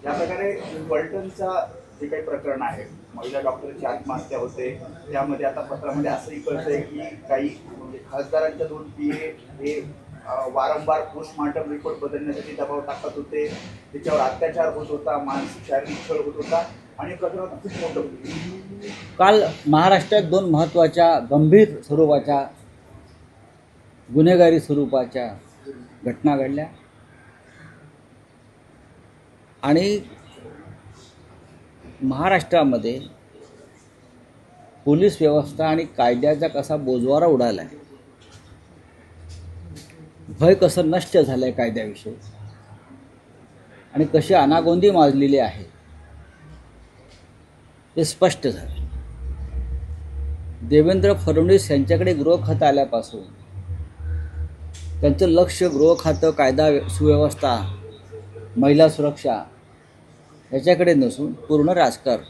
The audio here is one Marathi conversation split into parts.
या प्रकारे फलटणचा जे काही प्रकरण आहे, महिला डॉक्टरची आत्महत्या होते, त्यामध्ये आता पत्रामध्ये असंही कळतंय की काही म्हणजे खासदारांच्या 2 PA हे वारंवार पोस्टमॉर्टम रिपोर्ट बदलण्यासाठी दबाव टाकत होते, त्याच्यावर अत्याचार होत होता, मानसिक शारीरिक छळ होत होता आणि प्रकरण खूप मोठं होतं. काल महाराष्ट्रात 2 महत्त्वाच्या गंभीर स्वरूपाच्या गुन्हेगारी स्वरूपाच्या घटना घडल्या आणि महाराष्ट्रामध्ये पोलीस व्यवस्था आणि कायद्याचा कसा बोजवारा उडाला आहे, भय कसं नष्ट झालं आहे कायद्याविषयी आणि कशी अनागोंदी माजलेली आहे ते स्पष्ट झालं. देवेंद्र फडणवीस यांच्याकडे गृह खातं आल्यापासून त्यांचं लक्ष गृह खातं, कायदा सुव्यवस्था, महिला सुरक्षा याच्याकडे नसून पूर्ण राजकारण,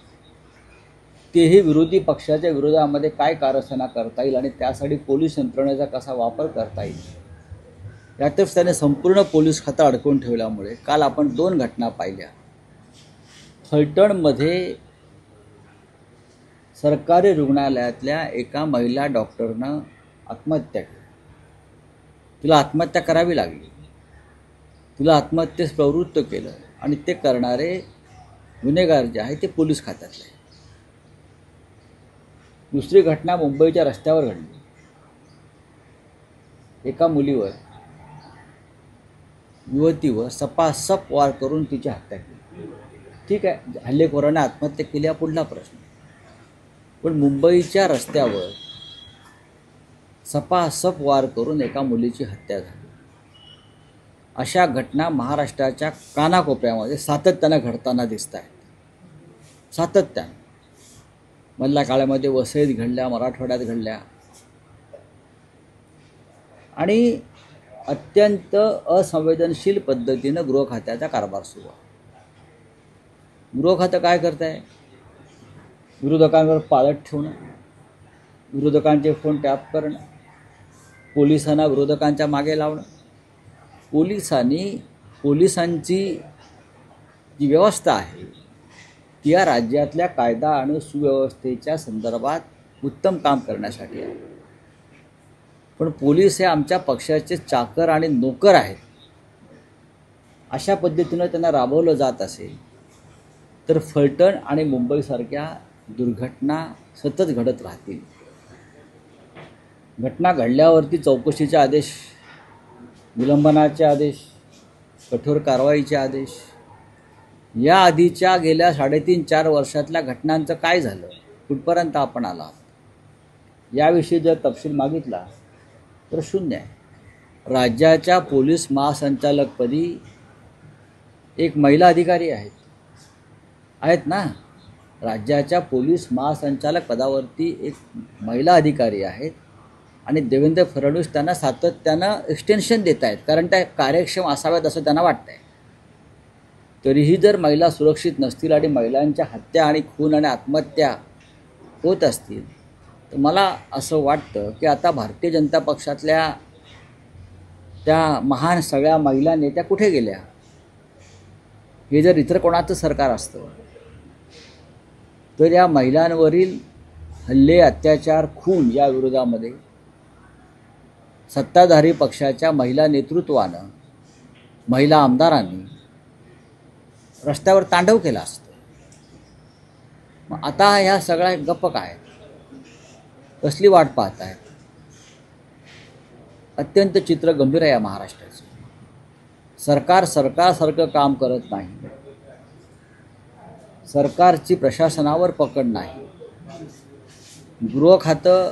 तेही विरोधी पक्षाच्या विरोधामध्ये काय कारस्थाना करता येईल आणि त्यासाठी पोलीस यंत्रणेचा कसा वापर करता येईल यातच त्याने संपूर्ण पोलीस खातं अडकवून ठेवल्यामुळे काल आपण 2 घटना पाहिल्या. फलटणमध्ये सरकारी रुग्णालयातल्या एका महिला डॉक्टरनं आत्महत्या केली. तिला आत्महत्या करावी लागली, तिला आत्महत्येस प्रवृत्त केलं आणि ते करणारे गुन्हेगार जे आहे ते पोलीस खात्यातले. दुसरी घटना मुंबईच्या रस्त्यावर घडली. एका मुलीवर, युवतीवर सपासप वार करून तिची हत्या केली. ठीक आहे, हल्लेखोराने आत्महत्या केली हा पुढला प्रश्न, पण मुंबईच्या रस्त्यावर सपासप वार करून एका मुलीची हत्या झाली. अशा घटना महाराष्ट्राच्या कानाकोपऱ्यामध्ये सातत्यानं घडताना दिसत आहेत. सातत्यानं मधल्या काळामध्ये वसईत घडल्या, मराठवाड्यात घडल्या आणि अत्यंत असंवेदनशील पद्धतीनं गृह खात्याचा कारभार सुरू आहे. गृह खातं काय करत आहे? विरोधकांवर पाळत ठेवणं, विरोधकांचे फोन टॅप करणं, पोलिसांना विरोधकांच्या मागे लावणं. पोलिसांची जी व्यवस्था आहे ती या राज्यातल्या कायदा आणि सुव्यवस्थेच्या संदर्भात उत्तम काम करण्यासाठी आहे. पण पोलीस हे आमच्या पक्षाचे चाकर आणि नोकर आहेत. अशा पद्धतीनं त्यांना राबवलं जात असेल तर फलटण आणि मुंबईसारख्या दुर्घटना सतत घडत राहतील. घटना घडल्यावरती चौकशीचे आदेश, विलंबनाचे आदेश, कठोर कारवाईचे आदेश, या आधीच्या गेल्या 3.5-4 वर्षातल्या घटनांचं काय झालं, कुठपर्यंत आपण आला, याविषयी जर तपशील मागितला तर शून्य आहे. राज्याच्या पोलीस महासंचालकपदी एक महिला अधिकारी आहेत ना. राज्याच्या पोलीस महासंचालक पदावरती एक महिला अधिकारी आहेत आणि देवेंद्र फडणवीस त्यांना सातत्यानं एक्सटेन्शन देत आहेत, कारण त्या कार्यक्षम असाव्यात असं त्यांना वाटतं आहे. तरीही जर महिला सुरक्षित नसतील आणि महिलांच्या हत्या आणि खून आणि आत्महत्या होत असतील तर मला असं वाटतं की आता भारतीय जनता पक्षातल्या त्या महान सगळ्या महिला नेत्या कुठे गेल्या? हे जर इतर कोणाचं सरकार असतं तर या महिलांवरील हल्ले, अत्याचार, खून या विरोधामध्ये सत्ताधारी पक्षाच्या महिला नेतृत्वानं, महिला आमदारांनी रस्त्यावर तांडव केला असतं. मग आता ह्या सगळ्या गप्प काय, कसली वाट पाहत आहेत? अत्यंत चित्र गंभीर आहे या महाराष्ट्राचं. सरकारसारखं काम करत नाही, सरकारची प्रशासनावर पकड नाही, गृह खातं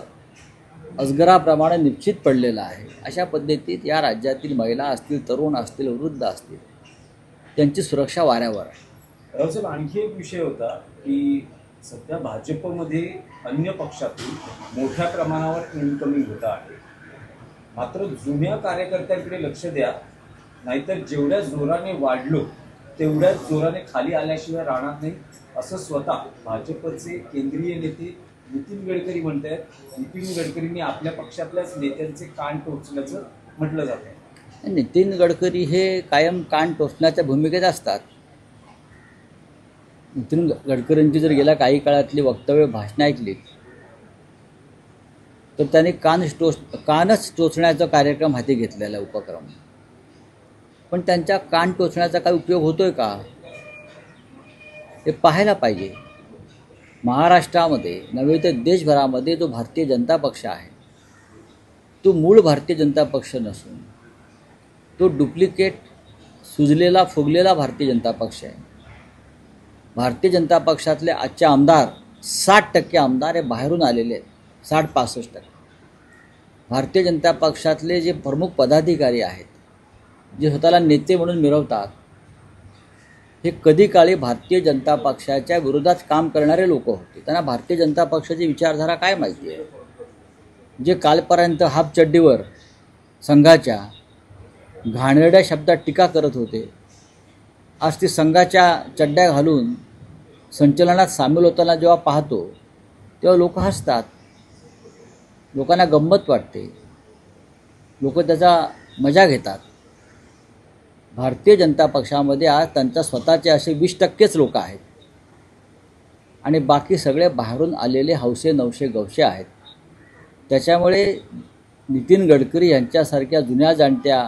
अजगराप्रमाणे निश्चित पडलेलं आहे. अशा पद्धतीत या राज्यातील महिला असतील, तरुण असतील, वृद्ध असतील, त्यांची सुरक्षा वाऱ्यावर आहे. रावसाहेब, आणखी एक विषय होता की सध्या भाजपमध्ये अन्य पक्षातून मोठ्या प्रमाणावर इनकमिंग होत आहे. मात्र जुन्या कार्यकर्त्यांकडे लक्ष द्या, नाहीतर जेवढ्या जोराने वाढलो तेवढ्याच जोराने खाली आल्याशिवाय राहणार नाही, असं स्वतः भाजपचे केंद्रीय नेते नितीन गडकरी म्हणत आहेत. नितीन गडकरींनी आपल्या पक्षातल्याच नेत्यांचे कान टोचल्याचं म्हटलं जातं. नितीन गडकरी हे कायम कान टोचण्याच्या भूमिकेत असतात. नितीन गडकरींची जर गेल्या काही काळातली वक्तव्य भाषणं ऐकली तर त्यांनी कानच टोचण्याचा कार्यक्रम हाती घेतलेला आहे, उपक्रम. पण त्यांच्या कान टोचण्याचा काही उपयोग होतोय का हे पाहायला पाहिजे. महाराष्ट्रामध्ये नव्हे तर देशभरामध्ये जो भारतीय जनता पक्ष आहे तो मूळ भारतीय जनता पक्ष नसून तो डुप्लिकेट सुजलेला फुगलेला भारतीय जनता पक्ष आहे. भारतीय जनता पक्षातले आजचे आमदार 60% आमदार हे बाहेरून आलेले आहेत, 60-65%. भारतीय जनता पक्षातले जे प्रमुख पदाधिकारी आहेत, जे स्वतःला नेते म्हणून मिरवतात, हे कधी काळी भारतीय जनता पक्षाच्या विरोधात काम करणारे लोक होते. त्यांना भारतीय जनता पक्षाची विचारधारा काय माहिती आहे. जे कालपर्यंत हाफ चड्डीवर संघाच्या घाणेरड्या शब्दात टीका करत होते, आज ती संघाच्या चड्ड्या घालून संचलनात सामील होताना जेव्हा पाहतो तेव्हा लोक हसतात, लोकांना गंमत वाटते, लोक त्याचा मजा घेतात. भारतीय जनता पक्षामध्ये आज त्यांच्या स्वतःचे असे 20%च लोक आहेत आणि बाकी सगळे बाहेरून आलेले हौसे नवसे गवसे आहेत. त्याच्यामुळे नितीन गडकरी यांच्यासारख्या जुन्या जाणत्या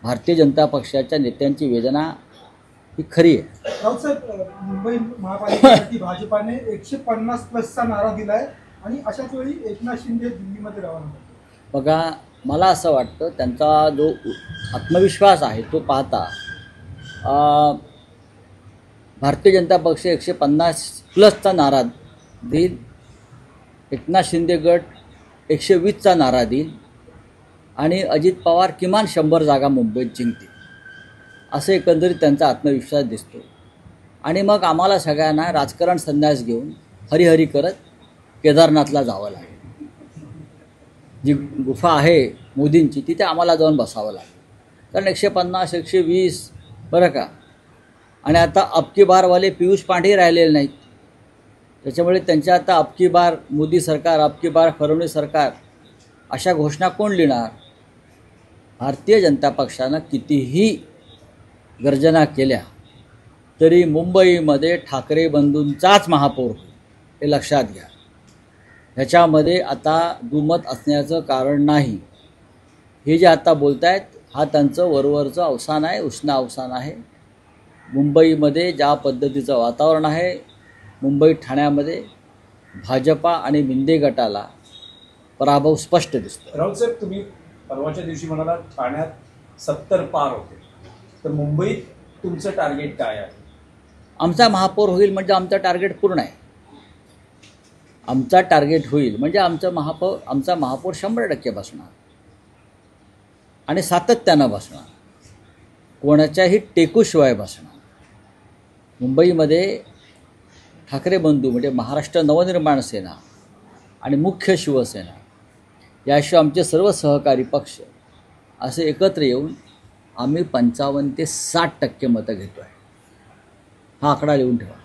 भारतीय जनता पक्षाच्या नेत्यांची वेदना ही खरी आहे. राऊतसाहेब, मुंबई महापालिकेसाठी भाजपाने 150+चा नारा दिलाय आणि अशाच वेळी एकनाथ शिंदे दिल्लीमध्ये रवाना. बघा, मला असं वाटतं त्यांचा जो आत्मविश्वास आहे तो पाहता भारतीय जनता पक्ष 150+चा नारा देईल, एकनाथ शिंदे गट 120चा नारा देईल आणि अजित पवार किमान 100 जागा मुंबईत जिंकतील, असं एकंदरीत त्यांचा आत्मविश्वास दिसतो. आणि मग आम्हाला सगळ्यांना राजकारण संन्यास घेऊन हरिहरी करत केदारनाथला जावं लागेल. जी गुफा आहे मोदींची तिथे आम्हाला जाऊन बसावं लागेल, कारण 150 120 बरं का. आणि आता अबकी बारवाले पियुष पांडे राहिलेले नाहीत, त्याच्यामुळे त्यांच्या आता अबकी बार मोदी सरकार, अबकी बार फडणवीस सरकार अशा घोषणा कोण लिहिणार. भारतीय जनता पक्षानं कितीही गर्जना केल्या तरी मुंबईमध्ये ठाकरे बंधूंचाच महापौर होईल, हे लक्षात घ्या. ह्याच्यामध्ये आता दुमत असण्याचं कारण नाही. हे जे आता बोलत आहेत हा त्यांचं वरवरचं अवसान आहे, उष्ण अवसान आहे. मुंबईमध्ये ज्या पद्धतीचं वातावरण आहे, मुंबई ठाण्यामध्ये भाजपा आणि मिंदे गटाला पराभव स्पष्ट दिसतो. राऊतसाहेब, तुम्ही परवाच्या दिवशी म्हणाला ठाण्यात 70 पार होते, तर मुंबईत तुमचं टार्गेट काय आहे? आमचा महापौर होईल म्हणजे आमचं टार्गेट पूर्ण आहे. आमचा टार्गेट होईल म्हणजे आमचा महापौर 100% बसणार आणि सातत्यानं बसणार, कोणाच्याही टेकूशिवाय बसणार. मुंबईमध्ये ठाकरे बंधू म्हणजे महाराष्ट्र नवनिर्माण सेना आणि मुख्य शिवसेना याशिवाय आमचे सर्व सहकारी पक्ष असे एकत्र येऊन आम्ही 55 ते 60% मतं घेतो आहे. हा आकडा लिहून ठेवा.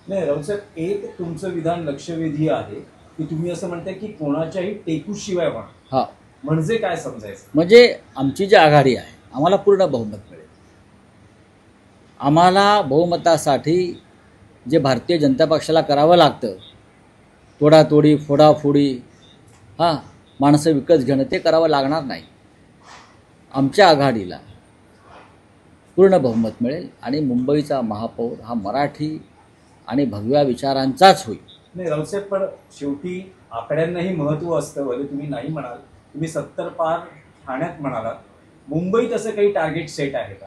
नाही राऊतसाहेब, एक तुमचं विधान लक्षवेधी आहे की तुम्ही असं म्हणताय की कोणाच्याही टेकूशिवाय होणार. हा म्हणजे काय समजायचं? म्हणजे आमची जी आघाडी आहे आम्हाला पूर्ण बहुमत मिळेल. आम्हाला बहुमतासाठी जे भारतीय जनता पक्षाला करावं लागतं, तोडातोडी फोडाफोडी माणसं विकत घेणं, ते करावं लागणार नाही. आमच्या आघाडीला पूर्ण बहुमत मिळेल आणि मुंबईचा महापौर हा मराठी आणि भगव्या विचारांचाच होईल. नाही राऊतसाहेब, पण शेवटी आकड्यांनाही महत्त्व असतं. भले तुम्ही नाही म्हणाल, तुम्ही 70 पार ठाण्यात म्हणालात, मुंबईत असं काही टार्गेट सेट आहे का?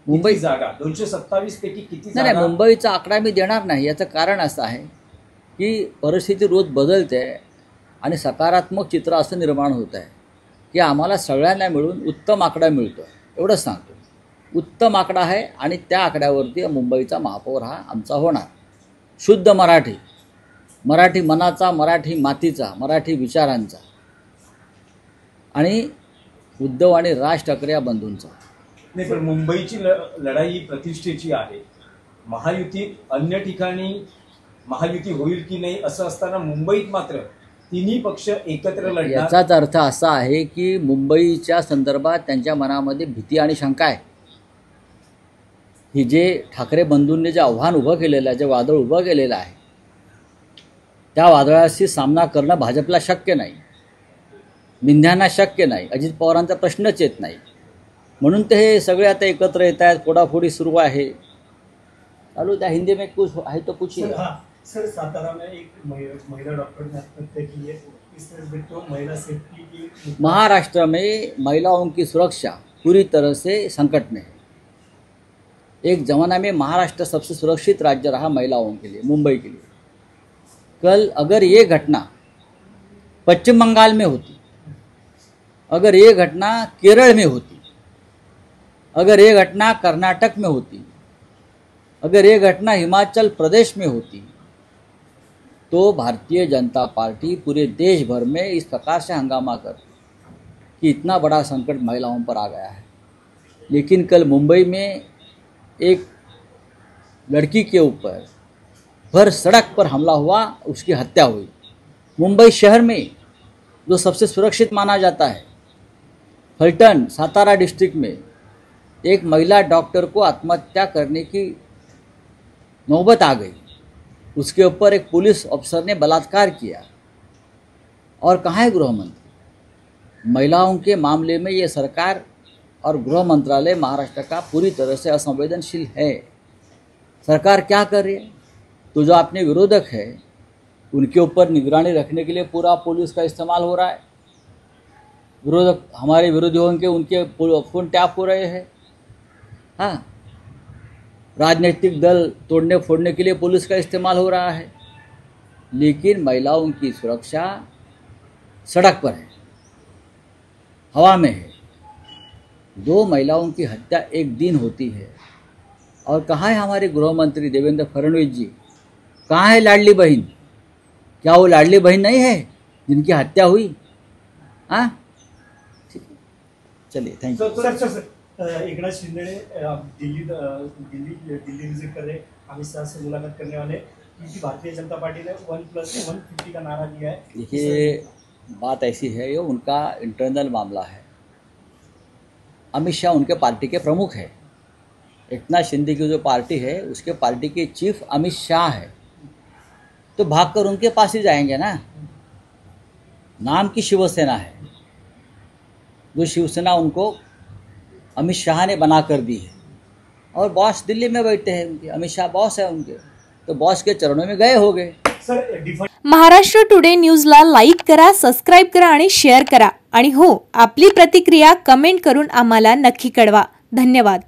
मुंबई जागा 227 पैकी किती जागा? नाही, मुंबईचा आकडा मी देणार नाही. याचं कारण असं आहे की परिस्थिती रोज बदलते आणि सकारात्मक चित्र असं निर्माण होत आहे की आम्हाला सगळ्यांना मिळून उत्तम आकडा मिळतो, एवढंच सांगतो. उत्तम आकडा आहे आणि त्या आकड्यावरती मुंबईचा महापौर हा आमचा होणार. शुद्ध मराठी, मराठी मनाचा, मराठी मातीचा, मराठी विचारांचा आणि उद्धव आणि राज ठाकरे या बंधूंचा. नाही, पण मुंबईची लढाई ही प्रतिष्ठेची आहे. महायुतीत अन्य ठिकाणी महायुती होईल की नाही असं असताना मुंबईत मात्र तिन्ही पक्ष एकत्र लढणार. याचाच अर्थ असा आहे की मुंबईच्या संदर्भात त्यांच्या मनामध्ये भीती आणि शंका आहे. ही जे ठाकरे बंधूंनी जे आव्हान उभं केलेलं आहे, जे वादळ उभं केलेलं आहे, त्या वादळाशी सामना करणं भाजपला शक्य नाही, विंध्यांना शक्य नाही, अजित पवारांचा प्रश्नच येत नाही. म्हणून ते हे सगळे आता एकत्र येत आहेत, फोडाफोडी सुरू आहे. चालू त्या हिंदी में कुछ है तो कुछ ही. सर सातारा में एक महिला डॉक्टर ने आत्महत्या की है, इस तरह तो महिला सेफ्टी की महाराष्ट्र में महिलाओं की सुरक्षा पूरी तरह से संकट में है. एक ज़माना में महाराष्ट्र सबसे सुरक्षित राज्य रहा महिलाओं के लिए, मुंबई के लिए. कल अगर ये घटना पश्चिम बंगाल में होती, अगर ये घटना केरल में होती, अगर ये घटना कर्नाटक में होती, अगर ये घटना हिमाचल प्रदेश में होती, तो भारतीय जनता पार्टी पूरे देश भर में इस प्रकार से हंगामा करती कि इतना बड़ा संकट महिलाओं पर आ गया है. लेकिन कल मुंबई में एक लड़की के ऊपर भर सड़क पर हमला हुआ, उसकी हत्या हुई. मुंबई शहर में जो सबसे सुरक्षित माना जाता है, फलटन सातारा डिस्ट्रिक्ट में एक महिला डॉक्टर को आत्महत्या करने की नौबत आ गई. उसके ऊपर एक पुलिस अफसर ने बलात्कार किया. और कहाँ है गृह मंत्री? महिलाओं के मामले में ये सरकार और गृह मंत्रालय महाराष्ट्र का पूरी तरह से असंवेदनशील है. सरकार क्या कर रही है? तो जो अपने विरोधक है उनके ऊपर निगरानी रखने के लिए पूरा पुलिस का इस्तेमाल हो रहा है. विरोधक हमारे विरोधियों के उनके फोन टैप हो रहे हैं. हाँ, राजनीतिक दल तोड़ने फोड़ने के लिए पुलिस का इस्तेमाल हो रहा है. लेकिन महिलाओं की सुरक्षा सड़क पर है, हवा में है. 2 महिलाओं की हत्या एक दिन होती है. और कहाँ है हमारे गृह मंत्री देवेंद्र फडणवीस जी? कहाँ है लाडली बहन? क्या वो लाडली बहन नहीं है जिनकी हत्या हुई? हाँ, ठीक है, चलिए, thank you. Sir Eknath Shinde ने दिल्ली विजिट कर रहे, अमित शाह से मुलाकात करने वाले, क्योंकि भारतीय जनता पार्टी ने 1+150 का नारा दिया है. देखिए, बात ऐसी है, ये उनका इंटरनल मामला है. अमित शाह उनके पार्टी के प्रमुख है. एकनाथ शिंदे की जो पार्टी है उसके पार्टी के चीफ अमित शाह है. तो भागकर उनके पास ही जाएंगे ना. नाम की शिवसेना है, जो शिवसेना उनको अमित शाह ने बना कर दी है. और बॉस दिल्ली में बैठे हैं उनके, अमित शाह बॉस है उनके, तो बॉस के चरणों में गए हो गए. महाराष्ट्र टुडे न्यूजला लाईक करा, सबस्क्राईब करा आणि शेअर करा. आणि हो, आपली प्रतिक्रिया कमेंट करून आम्हाला नक्की कळवा. धन्यवाद.